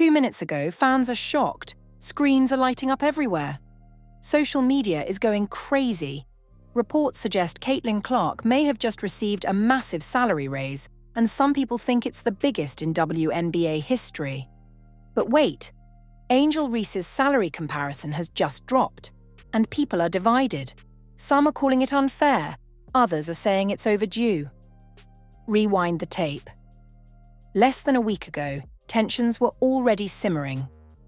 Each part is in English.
2 minutes ago, fans are shocked. Screens are lighting up everywhere. Social media is going crazy. Reports suggest Caitlin Clark may have just received a massive salary raise, and some people think it's the biggest in WNBA history. But wait, Angel Reese's salary comparison has just dropped, and people are divided. Some are calling it unfair, others are saying it's overdue. Rewind the tape. Less than a week ago, tensions were already simmering.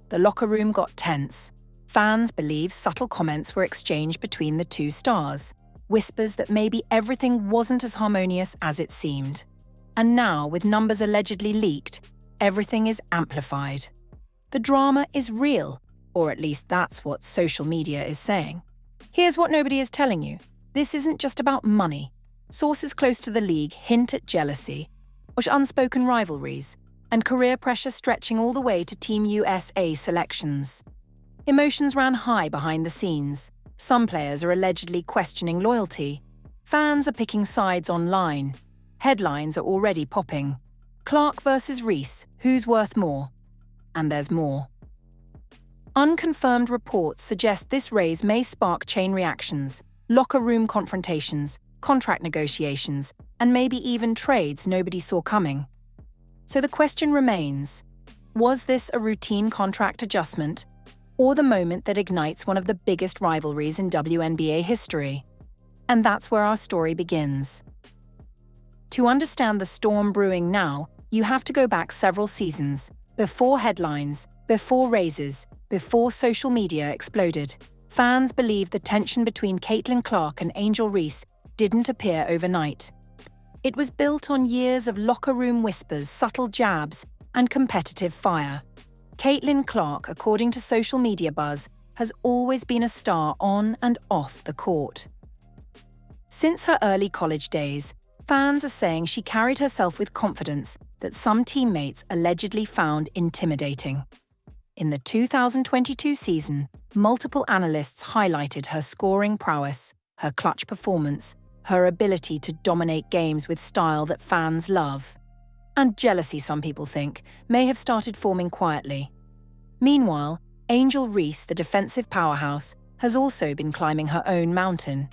The locker room got tense. Fans believe subtle comments were exchanged between the two stars, whispers that maybe everything wasn't as harmonious as it seemed. And now, with numbers allegedly leaked, everything is amplified. The drama is real, or at least that's what social media is saying. Here's what nobody is telling you. This isn't just about money. Sources close to the league hint at jealousy, or unspoken rivalries, and career pressure stretching all the way to Team USA selections. Emotions ran high behind the scenes. Some players are allegedly questioning loyalty. Fans are picking sides online. Headlines are already popping. Clark versus Reese, who's worth more? And there's more. Unconfirmed reports suggest this raise may spark chain reactions, locker room confrontations, contract negotiations, and maybe even trades nobody saw coming. So the question remains, was this a routine contract adjustment, or the moment that ignites one of the biggest rivalries in WNBA history? And that's where our story begins. To understand the storm brewing now, you have to go back several seasons, before headlines, before raises, before social media exploded. Fans believe the tension between Caitlin Clark and Angel Reese didn't appear overnight. It was built on years of locker room whispers, subtle jabs, and competitive fire. Caitlin Clark, according to social media buzz, has always been a star on and off the court. Since her early college days, fans are saying she carried herself with confidence that some teammates allegedly found intimidating. In the 2022 season, multiple analysts highlighted her scoring prowess, her clutch performance, her ability to dominate games with style that fans love. And jealousy, some people think, may have started forming quietly. Meanwhile, Angel Reese, the defensive powerhouse, has also been climbing her own mountain.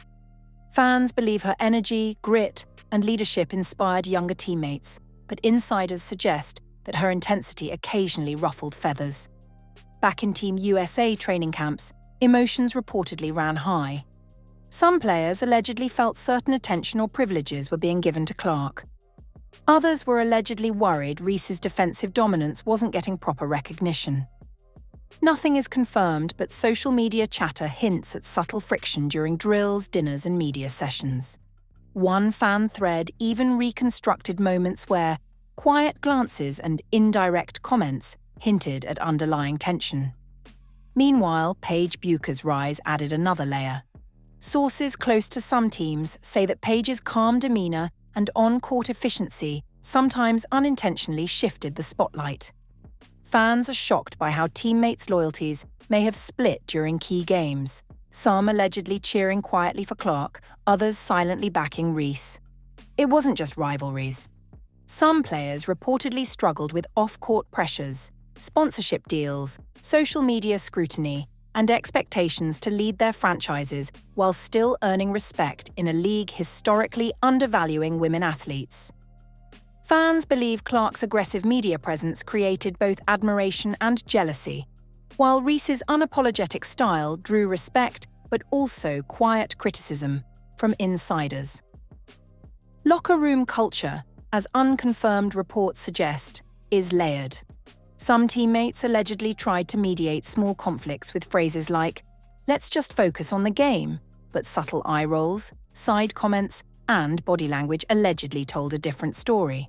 Fans believe her energy, grit, and leadership inspired younger teammates, but insiders suggest that her intensity occasionally ruffled feathers. Back in Team USA training camps, emotions reportedly ran high. Some players allegedly felt certain attention or privileges were being given to Clark. Others were allegedly worried Reese's defensive dominance wasn't getting proper recognition. Nothing is confirmed, but social media chatter hints at subtle friction during drills, dinners, and media sessions. One fan thread even reconstructed moments where quiet glances and indirect comments hinted at underlying tension. Meanwhile, Paige Bucher's rise added another layer. Sources close to some teams say that Paige's calm demeanor and on-court efficiency sometimes unintentionally shifted the spotlight. Fans are shocked by how teammates' loyalties may have split during key games, some allegedly cheering quietly for Clark, others silently backing Reese. It wasn't just rivalries. Some players reportedly struggled with off-court pressures, sponsorship deals, social media scrutiny, and expectations to lead their franchises while still earning respect in a league historically undervaluing women athletes. Fans believe Clark's aggressive media presence created both admiration and jealousy, while Reese's unapologetic style drew respect but also quiet criticism from insiders. Locker room culture, as unconfirmed reports suggest, is layered. Some teammates allegedly tried to mediate small conflicts with phrases like, "Let's just focus on the game," but subtle eye rolls, side comments, and body language allegedly told a different story.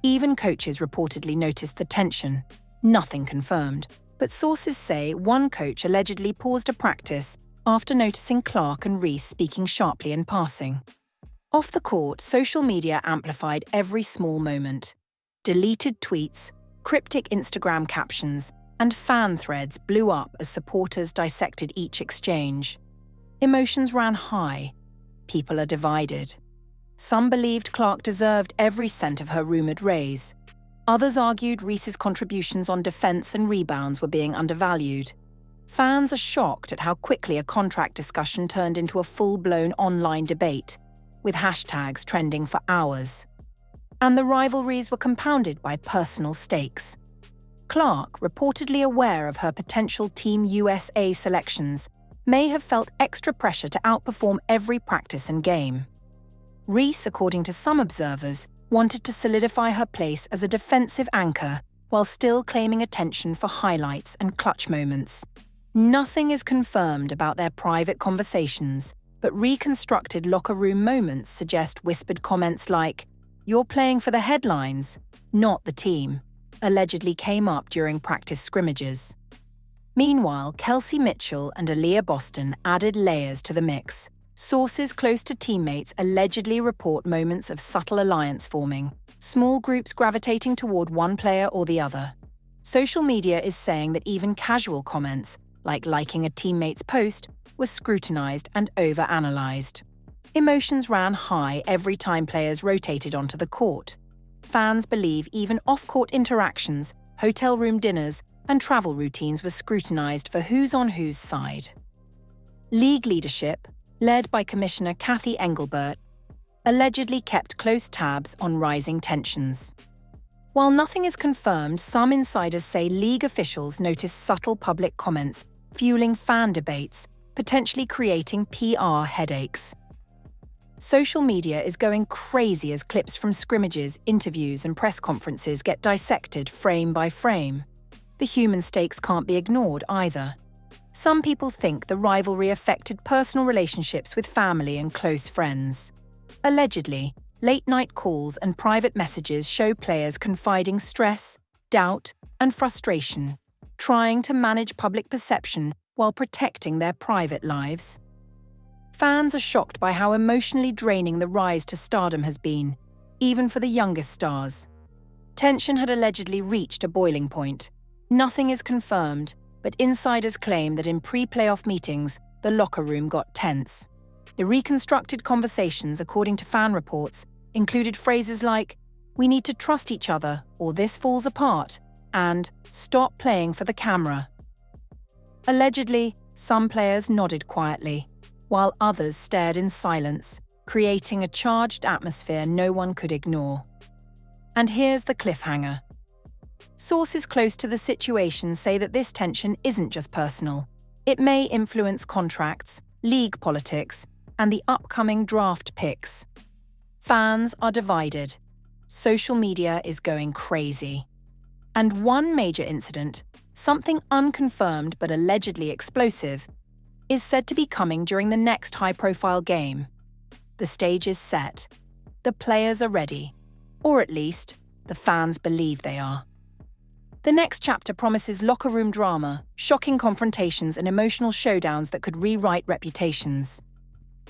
Even coaches reportedly noticed the tension. Nothing confirmed, but sources say one coach allegedly paused a practice after noticing Clark and Reese speaking sharply in passing. Off the court, social media amplified every small moment. Deleted tweets, cryptic Instagram captions, and fan threads blew up as supporters dissected each exchange. Emotions ran high. People are divided. Some believed Clark deserved every cent of her rumored raise. Others argued Reese's contributions on defense and rebounds were being undervalued. Fans are shocked at how quickly a contract discussion turned into a full-blown online debate, with hashtags trending for hours. And the rivalries were compounded by personal stakes. Clark, reportedly aware of her potential Team USA selections, may have felt extra pressure to outperform every practice and game. Reese, according to some observers, wanted to solidify her place as a defensive anchor while still claiming attention for highlights and clutch moments. Nothing is confirmed about their private conversations, but reconstructed locker room moments suggest whispered comments like, "You're playing for the headlines, not the team," allegedly came up during practice scrimmages. Meanwhile, Kelsey Mitchell and Aaliyah Boston added layers to the mix. Sources close to teammates allegedly report moments of subtle alliance forming, small groups gravitating toward one player or the other. Social media is saying that even casual comments, like liking a teammate's post, were scrutinized and overanalyzed. Emotions ran high every time players rotated onto the court. Fans believe even off-court interactions, hotel room dinners, and travel routines were scrutinized for who's on whose side. League leadership, led by Commissioner Kathy Engelbert, allegedly kept close tabs on rising tensions. While nothing is confirmed, some insiders say league officials noticed subtle public comments fueling fan debates, potentially creating PR headaches. Social media is going crazy as clips from scrimmages, interviews, and press conferences get dissected frame by frame. The human stakes can't be ignored either. Some people think the rivalry affected personal relationships with family and close friends. Allegedly, late-night calls and private messages show players confiding stress, doubt, and frustration, trying to manage public perception while protecting their private lives. Fans are shocked by how emotionally draining the rise to stardom has been, even for the youngest stars. Tension had allegedly reached a boiling point. Nothing is confirmed, but insiders claim that in pre-playoff meetings, the locker room got tense. The reconstructed conversations, according to fan reports, included phrases like, "We need to trust each other or this falls apart," and "Stop playing for the camera." Allegedly, some players nodded quietly, while others stared in silence, creating a charged atmosphere no one could ignore. And here's the cliffhanger. Sources close to the situation say that this tension isn't just personal. It may influence contracts, league politics, and the upcoming draft picks. Fans are divided. Social media is going crazy. And one major incident, something unconfirmed but allegedly explosive, is said to be coming during the next high-profile game. The stage is set. The players are ready. Or at least, the fans believe they are. The next chapter promises locker room drama, shocking confrontations, and emotional showdowns that could rewrite reputations.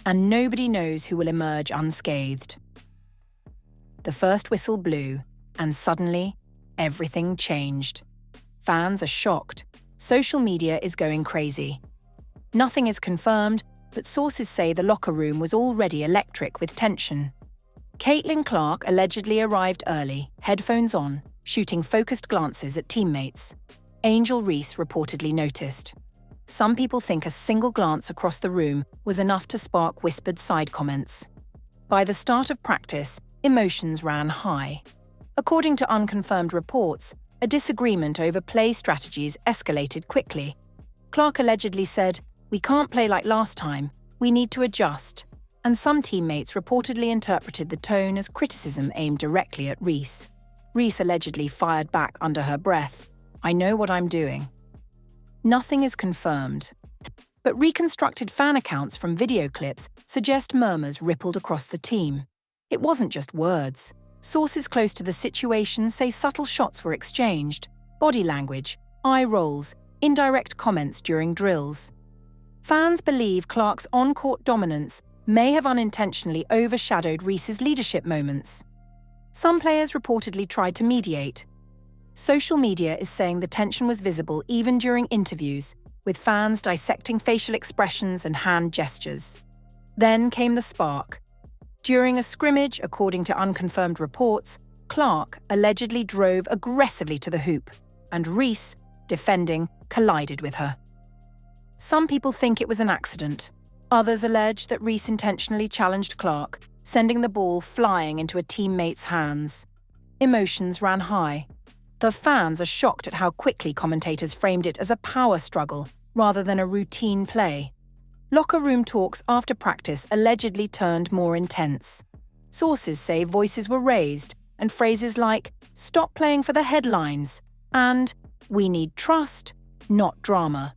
And nobody knows who will emerge unscathed. The first whistle blew, and suddenly, everything changed. Fans are shocked. Social media is going crazy. Nothing is confirmed, but sources say the locker room was already electric with tension. Caitlin Clark allegedly arrived early, headphones on, shooting focused glances at teammates. Angel Reese reportedly noticed. Some people think a single glance across the room was enough to spark whispered side comments. By the start of practice, emotions ran high. According to unconfirmed reports, a disagreement over play strategies escalated quickly. Clark allegedly said, "We can't play like last time, we need to adjust," and some teammates reportedly interpreted the tone as criticism aimed directly at Reese. Reese allegedly fired back under her breath, "I know what I'm doing." Nothing is confirmed, but reconstructed fan accounts from video clips suggest murmurs rippled across the team. It wasn't just words. Sources close to the situation say subtle shots were exchanged, body language, eye rolls, indirect comments during drills. Fans believe Clark's on-court dominance may have unintentionally overshadowed Reese's leadership moments. Some players reportedly tried to mediate. Social media is saying the tension was visible even during interviews, with fans dissecting facial expressions and hand gestures. Then came the spark. During a scrimmage, according to unconfirmed reports, Clark allegedly drove aggressively to the hoop, and Reese, defending, collided with her. Some people think it was an accident. Others allege that Reese intentionally challenged Clark, sending the ball flying into a teammate's hands. Emotions ran high. The fans are shocked at how quickly commentators framed it as a power struggle rather than a routine play. Locker room talks after practice allegedly turned more intense. Sources say voices were raised, and phrases like, "Stop playing for the headlines," and "We need trust, not drama,"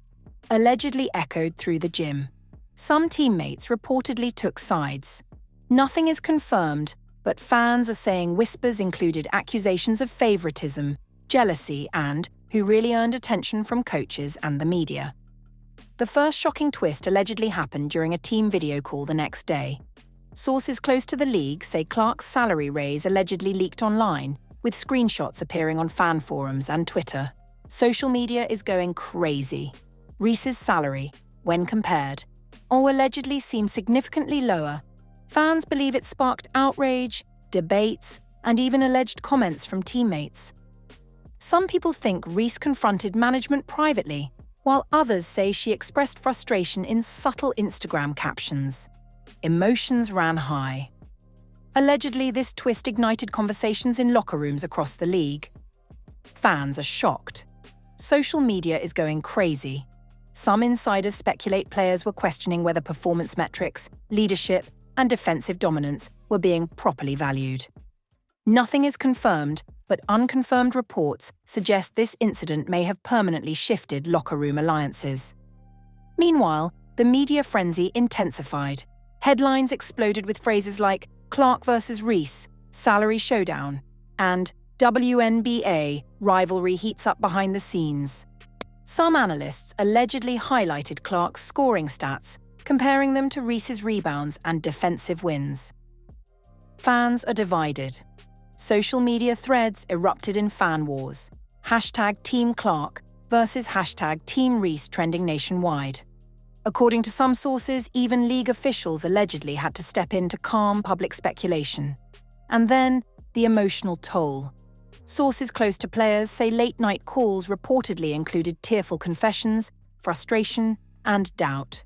allegedly echoed through the gym. Some teammates reportedly took sides. Nothing is confirmed, but fans are saying whispers included accusations of favoritism, jealousy, and who really earned attention from coaches and the media. The first shocking twist allegedly happened during a team video call the next day. Sources close to the league say Clark's salary raise allegedly leaked online, with screenshots appearing on fan forums and Twitter. Social media is going crazy. Reese's salary, when compared, allegedly seems significantly lower. Fans believe it sparked outrage, debates, and even alleged comments from teammates. Some people think Reese confronted management privately, while others say she expressed frustration in subtle Instagram captions. Emotions ran high. Allegedly, this twist ignited conversations in locker rooms across the league. Fans are shocked. Social media is going crazy. Some insiders speculate players were questioning whether performance metrics, leadership, and defensive dominance were being properly valued. Nothing is confirmed, but unconfirmed reports suggest this incident may have permanently shifted locker room alliances. Meanwhile, the media frenzy intensified. Headlines exploded with phrases like "Clark versus Reese, salary showdown," and "WNBA, rivalry heats up behind the scenes." Some analysts allegedly highlighted Clark's scoring stats, comparing them to Reese's rebounds and defensive wins. Fans are divided. Social media threads erupted in fan wars. #TeamClark versus #TeamReese trending nationwide. According to some sources, even league officials allegedly had to step in to calm public speculation. And then, the emotional toll. Sources close to players say late-night calls reportedly included tearful confessions, frustration, and doubt.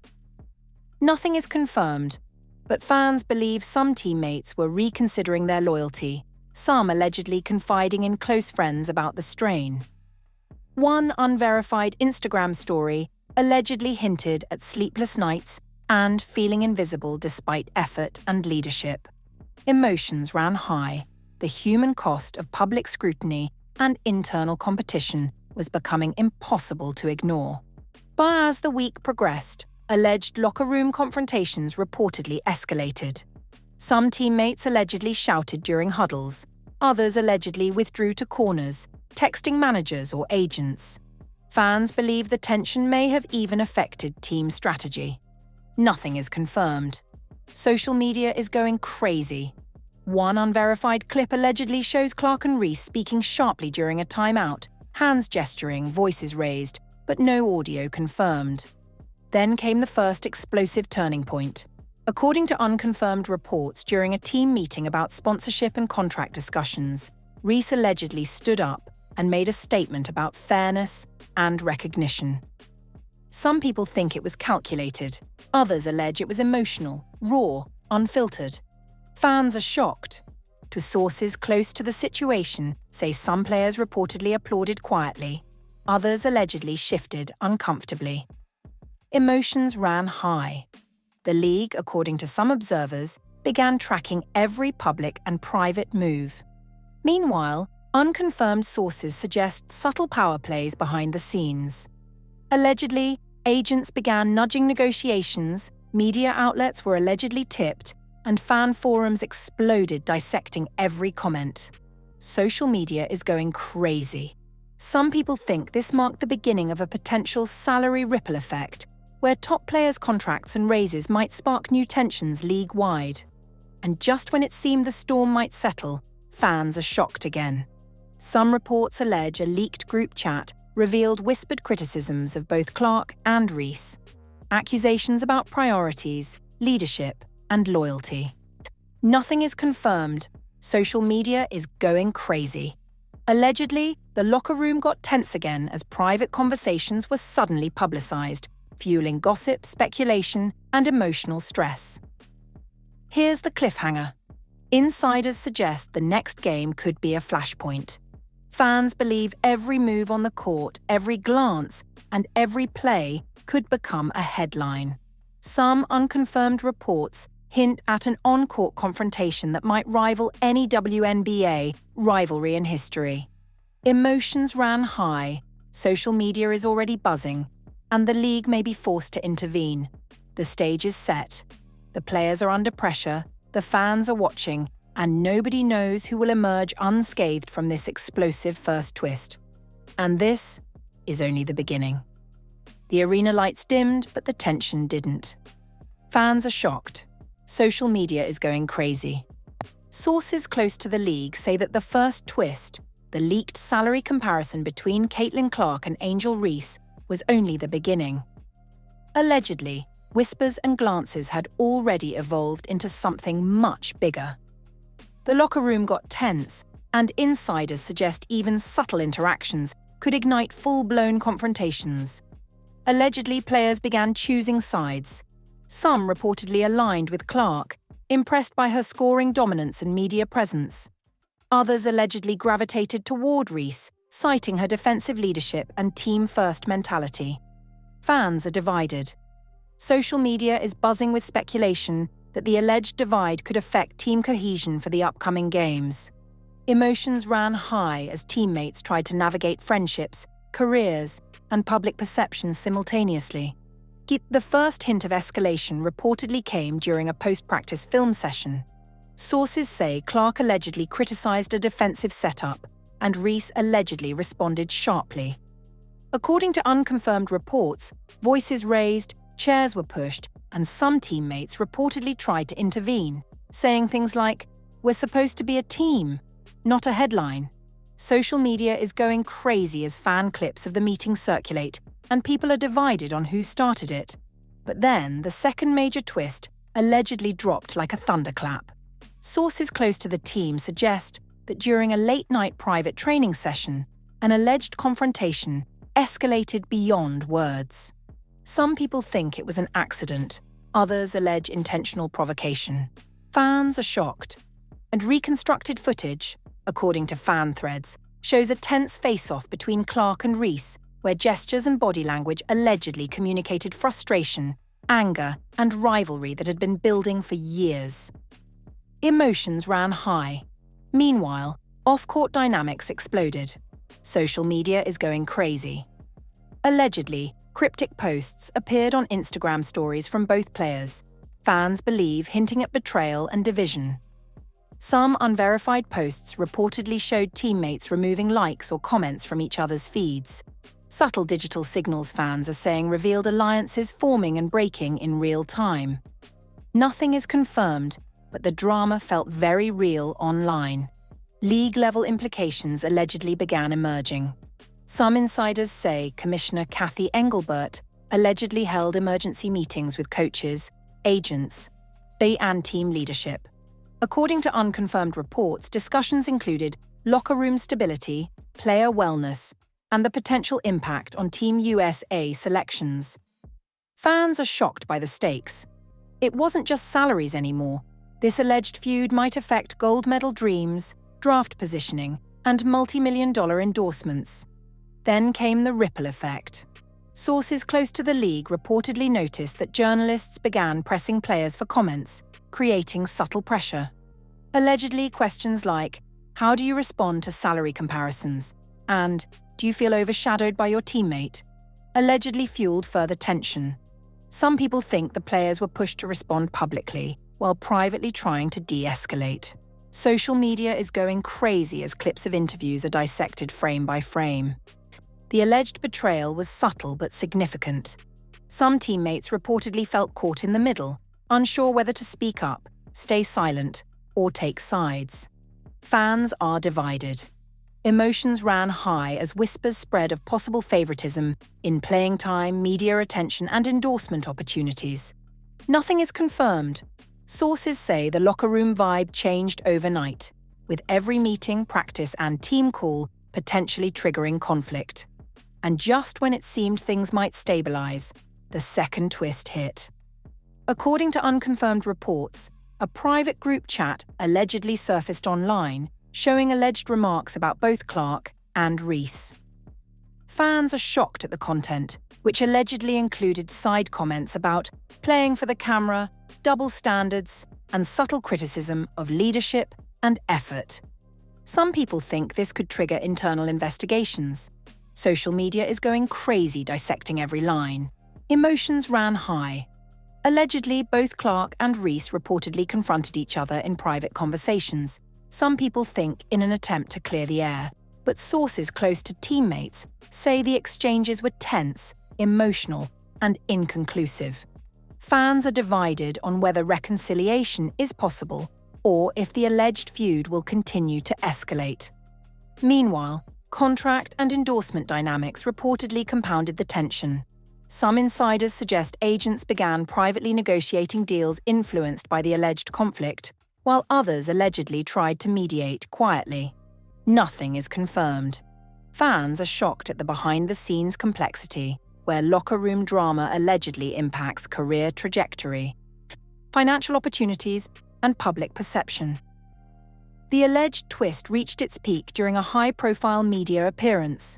Nothing is confirmed, but fans believe some teammates were reconsidering their loyalty, some allegedly confiding in close friends about the strain. One unverified Instagram story allegedly hinted at sleepless nights and feeling invisible despite effort and leadership. Emotions ran high. The human cost of public scrutiny and internal competition was becoming impossible to ignore. But as the week progressed, alleged locker room confrontations reportedly escalated. Some teammates allegedly shouted during huddles. Others allegedly withdrew to corners, texting managers or agents. Fans believe the tension may have even affected team strategy. Nothing is confirmed. Social media is going crazy. One unverified clip allegedly shows Clark and Reese speaking sharply during a timeout, hands gesturing, voices raised, but no audio confirmed. Then came the first explosive turning point. According to unconfirmed reports during a team meeting about sponsorship and contract discussions, Reese allegedly stood up and made a statement about fairness and recognition. Some people think it was calculated. Others allege it was emotional, raw, unfiltered. Fans are shocked. To sources close to the situation, say some players reportedly applauded quietly. Others allegedly shifted uncomfortably. Emotions ran high. The league, according to some observers, began tracking every public and private move. Meanwhile, unconfirmed sources suggest subtle power plays behind the scenes. Allegedly, agents began nudging negotiations, media outlets were allegedly tipped, and fan forums exploded dissecting every comment. Social media is going crazy. Some people think this marked the beginning of a potential salary ripple effect, where top players' contracts and raises might spark new tensions league-wide. And just when it seemed the storm might settle, fans are shocked again. Some reports allege a leaked group chat revealed whispered criticisms of both Clark and Reese, accusations about priorities, leadership, and loyalty. Nothing is confirmed. Social media is going crazy. Allegedly, the locker room got tense again as private conversations were suddenly publicized, fueling gossip, speculation, and emotional stress. Here's the cliffhanger. Insiders suggest the next game could be a flashpoint. Fans believe every move on the court, every glance, and every play could become a headline. Some unconfirmed reports hint at an on-court confrontation that might rival any WNBA rivalry in history. Emotions ran high, social media is already buzzing, and the league may be forced to intervene. The stage is set. The players are under pressure, the fans are watching, and nobody knows who will emerge unscathed from this explosive first twist. And this is only the beginning. The arena lights dimmed, but the tension didn't. Fans are shocked. Social media is going crazy. Sources close to the league say that the first twist, the leaked salary comparison between Caitlin Clark and Angel Reese, was only the beginning. Allegedly, whispers and glances had already evolved into something much bigger. The locker room got tense, and insiders suggest even subtle interactions could ignite full-blown confrontations. Allegedly, players began choosing sides. Some reportedly aligned with Clark, impressed by her scoring dominance and media presence. Others allegedly gravitated toward Reese, citing her defensive leadership and team-first mentality. Fans are divided. Social media is buzzing with speculation that the alleged divide could affect team cohesion for the upcoming games. Emotions ran high as teammates tried to navigate friendships, careers, and public perceptions simultaneously. The first hint of escalation reportedly came during a post-practice film session. Sources say Clark allegedly criticized a defensive setup, and Reese allegedly responded sharply. According to unconfirmed reports, voices raised, chairs were pushed, and some teammates reportedly tried to intervene, saying things like, "We're supposed to be a team, not a headline." Social media is going crazy as fan clips of the meeting circulate, and people are divided on who started it. But then, the second major twist allegedly dropped like a thunderclap. Sources close to the team suggest that during a late-night private training session, an alleged confrontation escalated beyond words. Some people think it was an accident, others allege intentional provocation. Fans are shocked, and reconstructed footage, according to fan threads, shows a tense face-off between Clark and Reese, where gestures and body language allegedly communicated frustration, anger, and rivalry that had been building for years. Emotions ran high. Meanwhile, off-court dynamics exploded. Social media is going crazy. Allegedly, cryptic posts appeared on Instagram stories from both players, fans believe hinting at betrayal and division. Some unverified posts reportedly showed teammates removing likes or comments from each other's feeds. Subtle digital signals, fans are saying, revealed alliances forming and breaking in real time. Nothing is confirmed, but the drama felt very real online. League-level implications allegedly began emerging. Some insiders say Commissioner Kathy Engelbert allegedly held emergency meetings with coaches, agents, and team leadership. According to unconfirmed reports, discussions included locker room stability, player wellness, and the potential impact on Team USA selections. Fans are shocked by the stakes. It wasn't just salaries anymore. This alleged feud might affect gold medal dreams, draft positioning, and multi-million-dollar endorsements. Then came the ripple effect. Sources close to the league reportedly noticed that journalists began pressing players for comments, creating subtle pressure. Allegedly, questions like, "How do you respond to salary comparisons?" and "Do you feel overshadowed by your teammate?" allegedly fueled further tension. Some people think the players were pushed to respond publicly, while privately trying to de-escalate. Social media is going crazy as clips of interviews are dissected frame by frame. The alleged betrayal was subtle but significant. Some teammates reportedly felt caught in the middle, unsure whether to speak up, stay silent, or take sides. Fans are divided. Emotions ran high as whispers spread of possible favoritism in playing time, media attention, and endorsement opportunities. Nothing is confirmed. Sources say the locker room vibe changed overnight. with every meeting, practice, and team call potentially triggering conflict. And just when it seemed things might stabilize, the second twist hit. According to unconfirmed reports, a private group chat allegedly surfaced online, showing alleged remarks about both Clark and Reese. Fans are shocked at the content, which allegedly included side comments about playing for the camera, double standards, and subtle criticism of leadership and effort. Some people think this could trigger internal investigations. Social media is going crazy dissecting every line. Emotions ran high. Allegedly, both Clark and Reese reportedly confronted each other in private conversations. Some people think in an attempt to clear the air, but sources close to teammates say the exchanges were tense, emotional, and inconclusive. Fans are divided on whether reconciliation is possible or if the alleged feud will continue to escalate. Meanwhile, contract and endorsement dynamics reportedly compounded the tension. Some insiders suggest agents began privately negotiating deals influenced by the alleged conflict, while others allegedly tried to mediate quietly. Nothing is confirmed. Fans are shocked at the behind-the-scenes complexity, where locker room drama allegedly impacts career trajectory, financial opportunities, and public perception. The alleged twist reached its peak during a high-profile media appearance.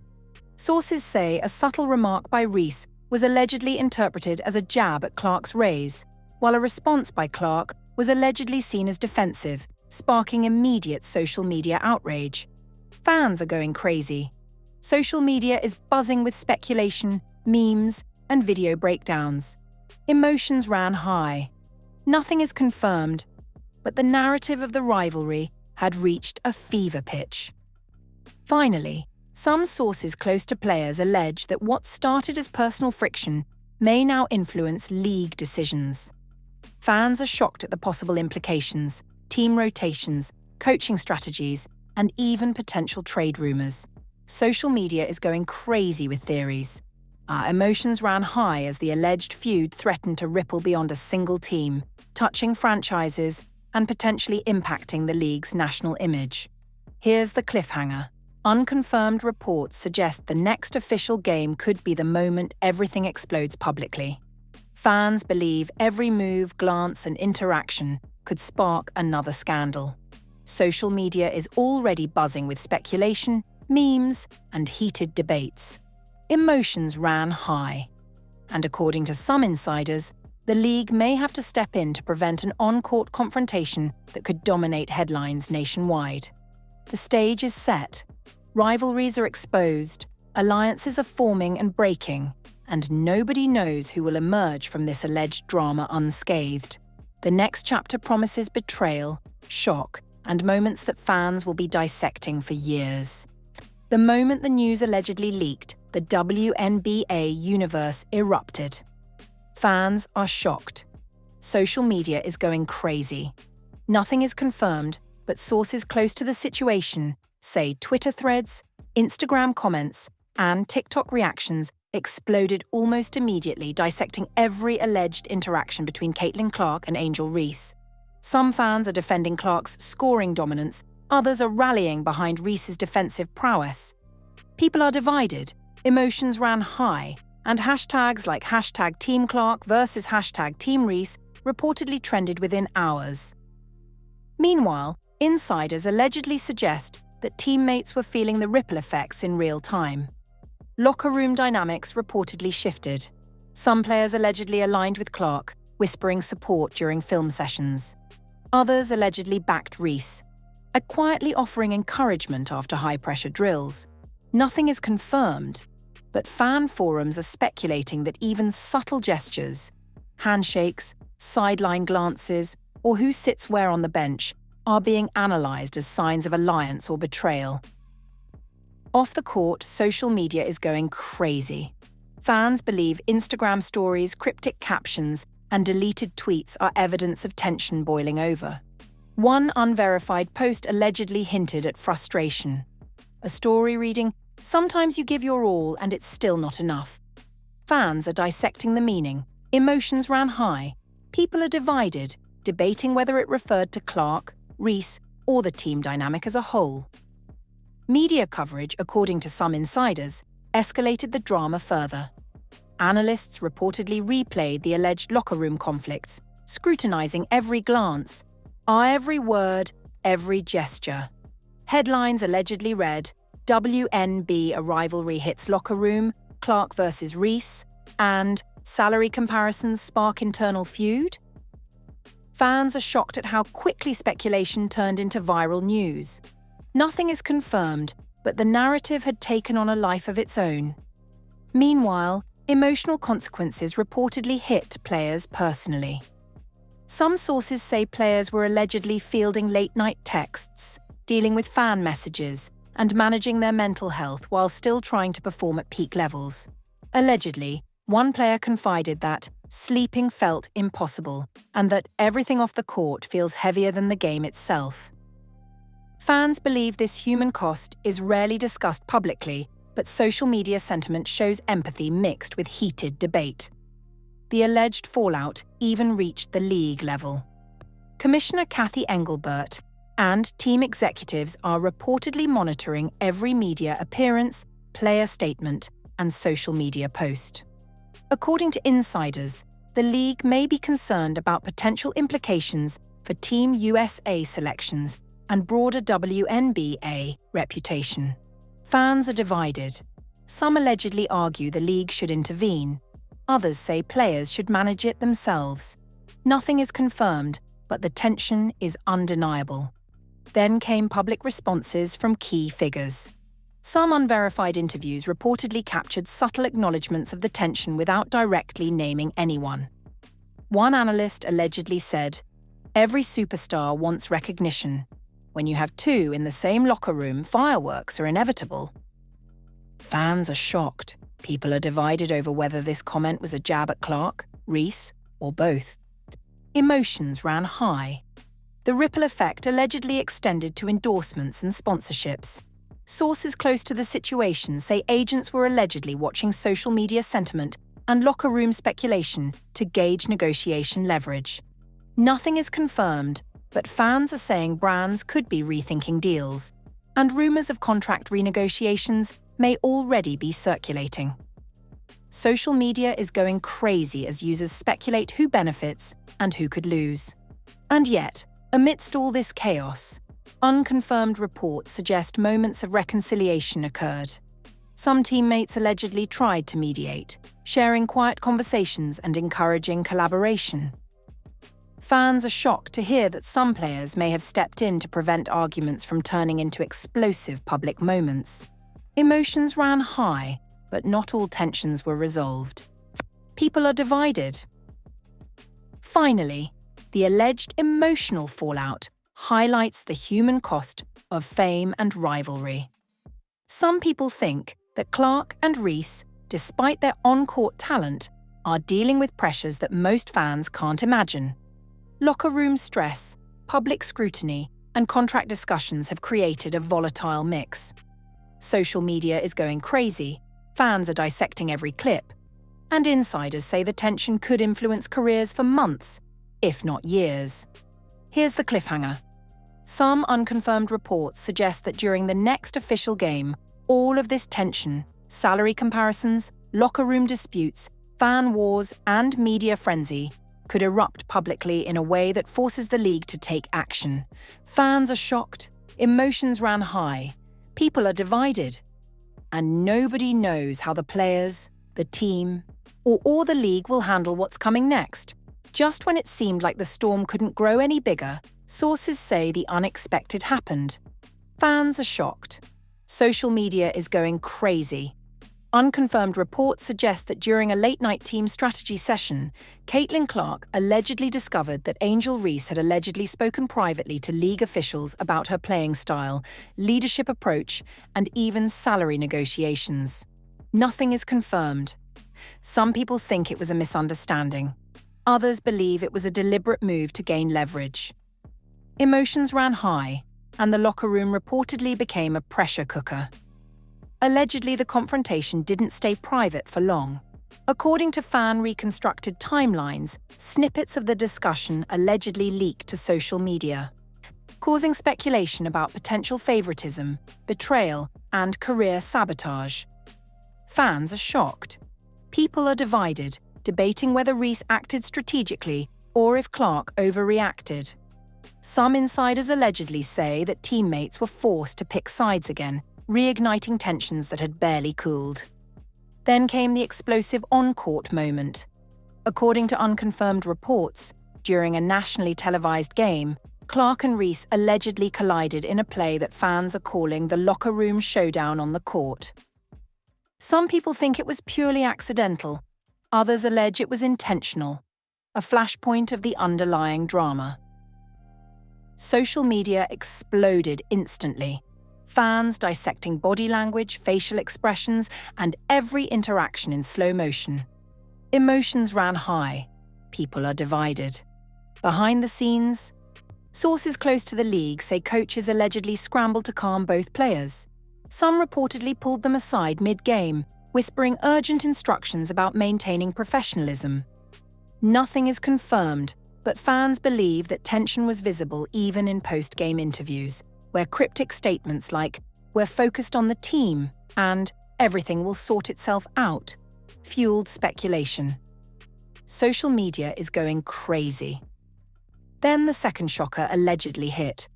Sources say a subtle remark by Reese was allegedly interpreted as a jab at Clark's raise, while a response by Clark was allegedly seen as defensive, sparking immediate social media outrage. Fans are going crazy. Social media is buzzing with speculation, memes, and video breakdowns. Emotions ran high. Nothing is confirmed, but the narrative of the rivalry had reached a fever pitch. Finally, some sources close to players allege that what started as personal friction may now influence league decisions. Fans are shocked at the possible implications, team rotations, coaching strategies, and even potential trade rumors. Social media is going crazy with theories. Our emotions ran high as the alleged feud threatened to ripple beyond a single team, touching franchises and potentially impacting the league's national image. Here's the cliffhanger. Unconfirmed reports suggest the next official game could be the moment everything explodes publicly. Fans believe every move, glance, and interaction could spark another scandal. Social media is already buzzing with speculation, memes, and heated debates. Emotions ran high. And according to some insiders, the league may have to step in to prevent an on-court confrontation that could dominate headlines nationwide. The stage is set. Rivalries are exposed, alliances are forming and breaking, and nobody knows who will emerge from this alleged drama unscathed. The next chapter promises betrayal, shock, and moments that fans will be dissecting for years. The moment the news allegedly leaked, the WNBA universe erupted. Fans are shocked. Social media is going crazy. Nothing is confirmed, but sources close to the situation say Twitter threads, Instagram comments, and TikTok reactions exploded almost immediately, dissecting every alleged interaction between Caitlin Clark and Angel Reese. Some fans are defending Clark's scoring dominance, others are rallying behind Reese's defensive prowess. People are divided, emotions ran high, and hashtags like #TeamClark versus #TeamReese reportedly trended within hours. Meanwhile, insiders allegedly suggest that teammates were feeling the ripple effects in real time. Locker room dynamics reportedly shifted. Some players allegedly aligned with Clark, whispering support during film sessions. Others allegedly backed Reese, quietly offering encouragement after high-pressure drills. Nothing is confirmed, but fan forums are speculating that even subtle gestures, handshakes, sideline glances, or who sits where on the bench, are being analysed as signs of alliance or betrayal. Off the court, social media is going crazy. Fans believe Instagram stories, cryptic captions, and deleted tweets are evidence of tension boiling over. One unverified post allegedly hinted at frustration. A story reading, "Sometimes you give your all and it's still not enough." Fans are dissecting the meaning. Emotions ran high. People are divided, debating whether it referred to Clark, Reese, or the team dynamic as a whole. Media coverage, according to some insiders, escalated the drama further. Analysts reportedly replayed the alleged locker room conflicts, scrutinizing every glance, every word, every gesture. Headlines allegedly read, WNBA a rivalry hits locker room, Clark versus Reese, and salary comparisons spark internal feud? Fans are shocked at how quickly speculation turned into viral news. Nothing is confirmed, but the narrative had taken on a life of its own. Meanwhile, emotional consequences reportedly hit players personally. Some sources say players were allegedly fielding late-night texts, dealing with fan messages, and managing their mental health while still trying to perform at peak levels. Allegedly, one player confided that sleeping felt impossible and that everything off the court feels heavier than the game itself. Fans believe this human cost is rarely discussed publicly, but social media sentiment shows empathy mixed with heated debate. The alleged fallout even reached the league level. Commissioner Kathy Engelbert and team executives are reportedly monitoring every media appearance, player statement, and social media post. According to insiders, the league may be concerned about potential implications for Team USA selections and broader WNBA reputation. Fans are divided. Some allegedly argue the league should intervene. Others say players should manage it themselves. Nothing is confirmed, but the tension is undeniable. Then came public responses from key figures. Some unverified interviews reportedly captured subtle acknowledgements of the tension without directly naming anyone. One analyst allegedly said, "Every superstar wants recognition. When you have two in the same locker room, fireworks are inevitable." Fans are shocked. People are divided over whether this comment was a jab at Clark, Reese, or both. Emotions ran high. The ripple effect allegedly extended to endorsements and sponsorships. Sources close to the situation say agents were allegedly watching social media sentiment and locker room speculation to gauge negotiation leverage. Nothing is confirmed, but fans are saying brands could be rethinking deals, and rumors of contract renegotiations may already be circulating. Social media is going crazy as users speculate who benefits and who could lose. And yet, amidst all this chaos, unconfirmed reports suggest moments of reconciliation occurred. Some teammates allegedly tried to mediate, sharing quiet conversations and encouraging collaboration. Fans are shocked to hear that some players may have stepped in to prevent arguments from turning into explosive public moments. Emotions ran high, but not all tensions were resolved. People are divided. Finally, the alleged emotional fallout highlights the human cost of fame and rivalry. Some people think that Clark and Reese, despite their on-court talent, are dealing with pressures that most fans can't imagine. Locker room stress, public scrutiny, and contract discussions have created a volatile mix. Social media is going crazy, fans are dissecting every clip, and insiders say the tension could influence careers for months, if not years. Here's the cliffhanger. Some unconfirmed reports suggest that during the next official game, all of this tension, salary comparisons, locker room disputes, fan wars, and media frenzy could erupt publicly in a way that forces the league to take action. Fans are shocked, emotions ran high, people are divided, and nobody knows how the players, the team, or the league will handle what's coming next. Just when it seemed like the storm couldn't grow any bigger, sources say the unexpected happened. Fans are shocked. Social media is going crazy. Unconfirmed reports suggest that during a late-night team strategy session, Caitlin Clark allegedly discovered that Angel Reese had allegedly spoken privately to league officials about her playing style, leadership approach, and even salary negotiations. Nothing is confirmed. Some people think it was a misunderstanding. Others believe it was a deliberate move to gain leverage. Emotions ran high, and the locker room reportedly became a pressure cooker. Allegedly, the confrontation didn't stay private for long. According to fan-reconstructed timelines, snippets of the discussion allegedly leaked to social media. causing speculation about potential favoritism, betrayal, and career sabotage. Fans are shocked. People are divided, debating whether Reese acted strategically or if Clark overreacted. Some insiders allegedly say that teammates were forced to pick sides again, reigniting tensions that had barely cooled. Then came the explosive on-court moment. According to unconfirmed reports, during a nationally televised game, Clark and Reese allegedly collided in a play that fans are calling the locker room showdown on the court. Some people think it was purely accidental. Others allege it was intentional, a flashpoint of the underlying drama. Social media exploded instantly. Fans dissecting body language, facial expressions, and every interaction in slow motion. Emotions ran high. People are divided. Behind the scenes, sources close to the league say coaches allegedly scrambled to calm both players. Some reportedly pulled them aside mid-game, whispering urgent instructions about maintaining professionalism. Nothing is confirmed, but fans believe that tension was visible even in post-game interviews, where cryptic statements like, "We're focused on the team," and "everything will sort itself out," fueled speculation. Social media is going crazy. Then the second shocker allegedly hit.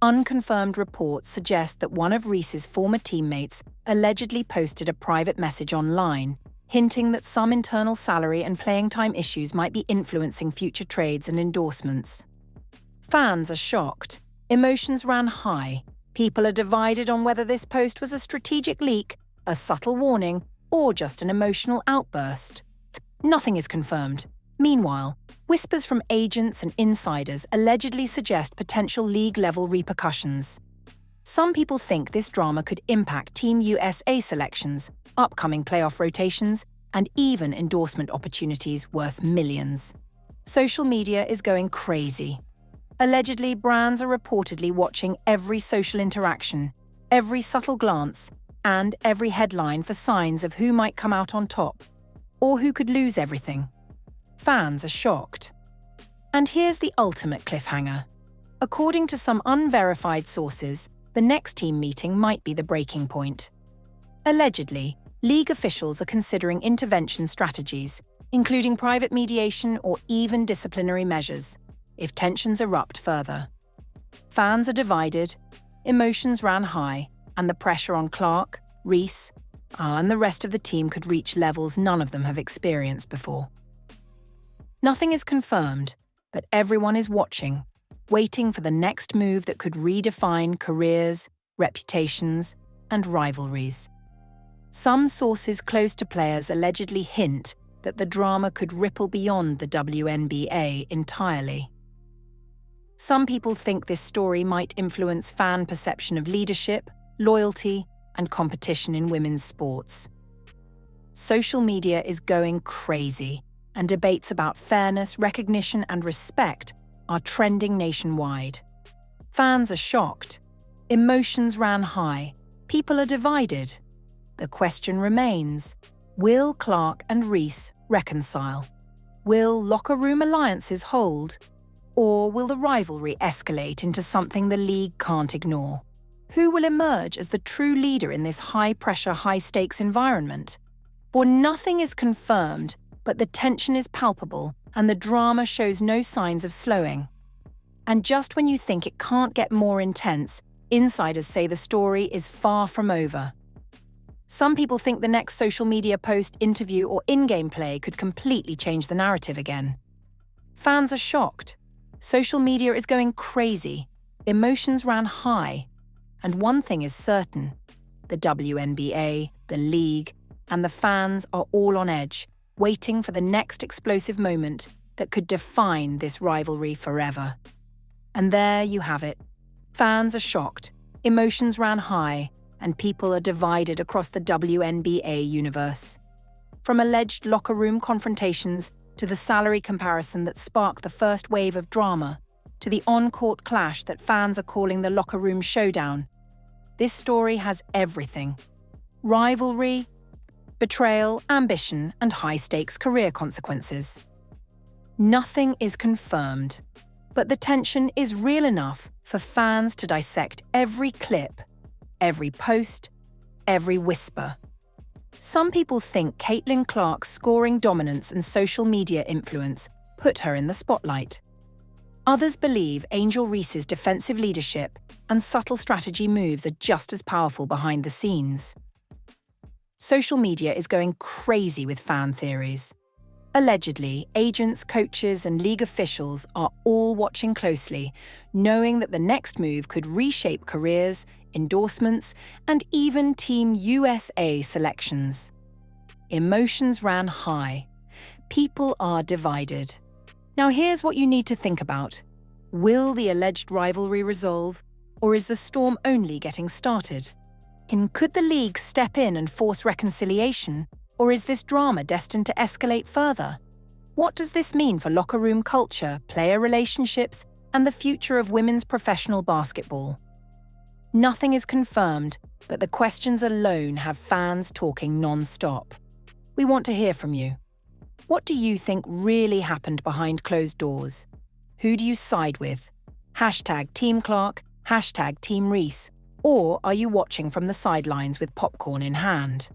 Unconfirmed reports suggest that one of Reese's former teammates allegedly posted a private message online, hinting that some internal salary and playing time issues might be influencing future trades and endorsements. Fans are shocked. Emotions ran high. People are divided on whether this post was a strategic leak, a subtle warning, or just an emotional outburst. Nothing is confirmed. Meanwhile, whispers from agents and insiders allegedly suggest potential league-level repercussions. Some people think this drama could impact Team USA selections, upcoming playoff rotations, and even endorsement opportunities worth millions. Social media is going crazy. Allegedly, brands are reportedly watching every social interaction, every subtle glance, and every headline for signs of who might come out on top, or who could lose everything. Fans are shocked. And here's the ultimate cliffhanger. According to some unverified sources, the next team meeting might be the breaking point. Allegedly, league officials are considering intervention strategies, including private mediation or even disciplinary measures, if tensions erupt further. Fans are divided, emotions ran high, and the pressure on Clark, Reese, and the rest of the team could reach levels none of them have experienced before. Nothing is confirmed, but everyone is watching, waiting for the next move that could redefine careers, reputations, and rivalries. Some sources close to players allegedly hint that the drama could ripple beyond the WNBA entirely. Some people think this story might influence fan perception of leadership, loyalty, and competition in women's sports. Social media is going crazy, and debates about fairness, recognition, and respect are trending nationwide. Fans are shocked. Emotions ran high. People are divided. The question remains, will Clark and Reese reconcile? Will locker room alliances hold? Or will the rivalry escalate into something the league can't ignore? Who will emerge as the true leader in this high-pressure, high-stakes environment? For nothing is confirmed, but the tension is palpable and the drama shows no signs of slowing. And just when you think it can't get more intense, insiders say the story is far from over. Some people think the next social media post, interview, or in-game play could completely change the narrative again. Fans are shocked. Social media is going crazy. Emotions ran high. And one thing is certain: the WNBA, the league, and the fans are all on edge, waiting for the next explosive moment that could define this rivalry forever. And there you have it. Fans are shocked, emotions ran high, and people are divided across the WNBA universe. From alleged locker room confrontations to the salary comparison that sparked the first wave of drama, to the on-court clash that fans are calling the locker room showdown, this story has everything: rivalry, betrayal, ambition, and high-stakes career consequences. Nothing is confirmed, But the tension is real enough for fans to dissect every clip, every post, every whisper. Some people think Caitlin Clark's scoring dominance and social media influence put her in the spotlight. Others believe Angel Reese's defensive leadership and subtle strategy moves are just as powerful behind the scenes. Social media is going crazy with fan theories. Allegedly, agents, coaches, and league officials are all watching closely, knowing that the next move could reshape careers, endorsements, and even Team USA selections. Emotions ran high. People are divided. Now here's what you need to think about. Will the alleged rivalry resolve, or is the storm only getting started? And could the league step in and force reconciliation, or is this drama destined to escalate further? What does this mean for locker room culture, player relationships, and the future of women's professional basketball? Nothing is confirmed, but the questions alone have fans talking non-stop. We want to hear from you. What do you think really happened behind closed doors? Who do you side with? Hashtag Team Clark, hashtag Team Reese. Or are you watching from the sidelines with popcorn in hand?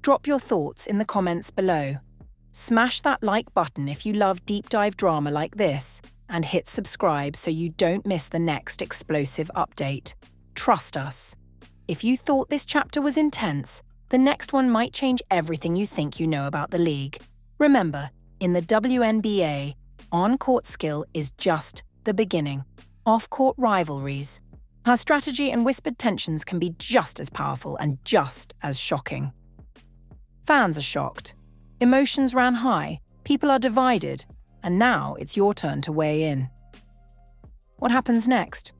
Drop your thoughts in the comments below. Smash that like button if you love deep dive drama like this, and hit subscribe so you don't miss the next explosive update. Trust us. If you thought this chapter was intense, the next one might change everything you think you know about the league. Remember, in the WNBA, on-court skill is just the beginning. Off-court rivalries, our strategy and whispered tensions can be just as powerful and just as shocking. Fans are shocked. Emotions ran high, people are divided, and now it's your turn to weigh in. What happens next?